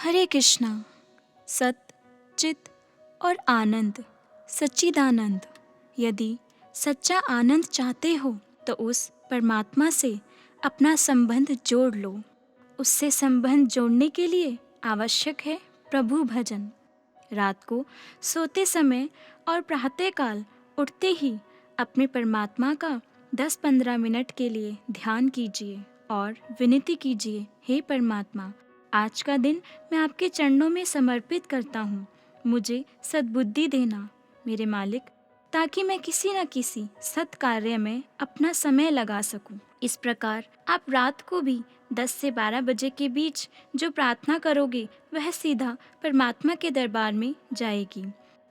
हरे कृष्णा। सत, चित और आनंद, सच्चिदानंद। यदि सच्चा आनंद चाहते हो तो उस परमात्मा से अपना संबंध जोड़ लो। उससे संबंध जोड़ने के लिए आवश्यक है प्रभु भजन। रात को सोते समय और प्रातःकाल उठते ही अपने परमात्मा का 10-15 मिनट के लिए ध्यान कीजिए और विनती कीजिए, हे परमात्मा, आज का दिन मैं आपके चरणों में समर्पित करता हूँ। मुझे सद्बुद्धि देना मेरे मालिक, ताकि मैं किसी न किसी सत् कार्य में अपना समय लगा सकूं। इस प्रकार आप रात को भी 10 से 12 बजे के बीच जो प्रार्थना करोगे वह सीधा परमात्मा के दरबार में जाएगी।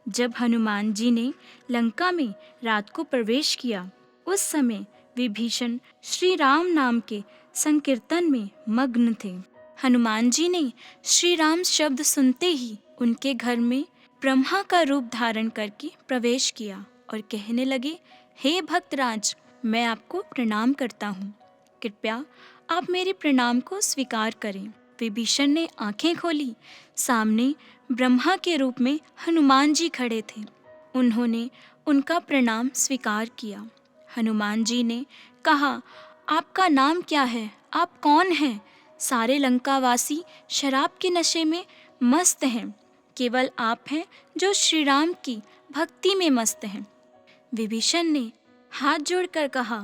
जब हनुमान जी ने लंका में रात को प्रवेश किया, उस समय विभीषण श्री राम नाम के संकीर्तन में मग्न थे। हनुमान जी ने श्री राम शब्द सुनते ही उनके घर में ब्रह्मा का रूप धारण करके प्रवेश किया और कहने लगे, हे भक्तराज, मैं आपको प्रणाम करता हूँ। कृपया आप मेरे प्रणाम को स्वीकार करें। विभीषण ने आंखें खोली। सामने ब्रह्मा के रूप में हनुमान जी खड़े थे। उन्होंने उनका प्रणाम स्वीकार किया। हनुमान जी ने कहा, आपका नाम क्या है? आप कौन हैं? सारे लंकावासी शराब के नशे में मस्त हैं। केवल आप हैं जो श्री राम की भक्ति में मस्त हैं। विभीषण ने हाथ जोड़कर कहा,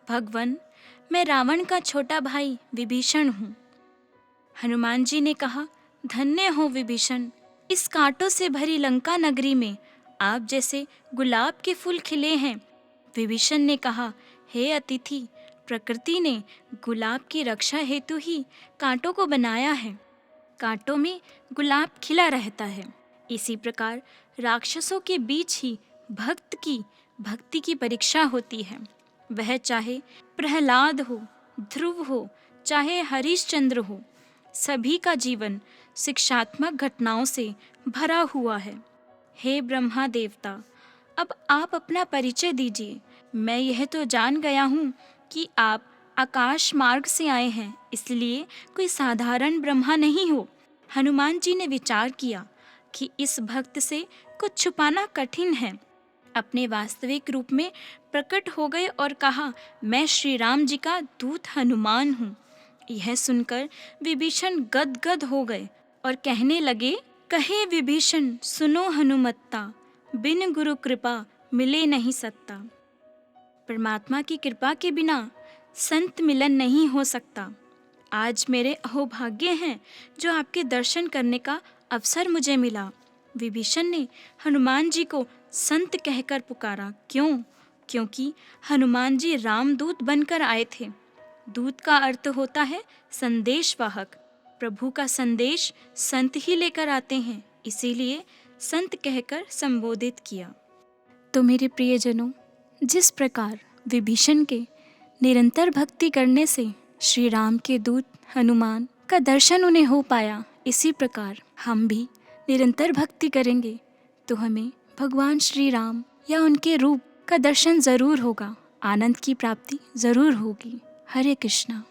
भगवन, मैं रावण का छोटा भाई विभीषण हूँ। हनुमान जी ने कहा, धन्य हो विभीषण, इस कांटों से भरी लंका नगरी में आप जैसे गुलाब के फूल खिले हैं। विभीषण ने कहा, हे अतिथि, प्रकृति ने गुलाब की रक्षा हेतु ही कांटों को बनाया है। कांटों में गुलाब खिला रहता है। इसी प्रकार राक्षसों के बीच ही भक्त की भक्ति की परीक्षा होती है। वह चाहे प्रहलाद हो, ध्रुव हो, चाहे हरिश्चंद्र हो, सभी का जीवन शिक्षात्मक घटनाओं से भरा हुआ है। हे ब्रह्मा देवता, अब आप अपना परिचय दीजिए। मैं यह तो जान गया हूँ कि आप आकाश मार्ग से आए हैं, इसलिए कोई साधारण ब्रह्मा नहीं हो। हनुमान जी ने विचार किया कि इस भक्त से कुछ छुपाना कठिन है। अपने वास्तविक रूप में प्रकट हो गए और कहा, मैं श्री राम जी का दूत हनुमान हूँ। यह सुनकर विभीषण गदगद हो गए और कहने लगे, कहे विभीषण सुनो हनुमत्ता, बिन गुरु कृपा मिले नहीं सत्ता। परमात्मा की कृपा के बिना संत मिलन नहीं हो सकता। आज मेरे अहोभाग्य हैं जो आपके दर्शन करने का अवसर मुझे मिला। विभीषण ने हनुमान जी को संत कहकर पुकारा। क्यों? क्योंकि हनुमान जी रामदूत बनकर आए थे। दूत का अर्थ होता है संदेशवाहक। प्रभु का संदेश संत ही लेकर आते हैं, इसीलिए संत कहकर संबोधित किया। तो मेरे प्रियजनों, जिस प्रकार विभीषण के निरंतर भक्ति करने से श्री राम के दूत हनुमान का दर्शन उन्हें हो पाया, इसी प्रकार हम भी निरंतर भक्ति करेंगे तो हमें भगवान श्री राम या उनके रूप का दर्शन जरूर होगा, आनंद की प्राप्ति जरूर होगी। हरे कृष्णा।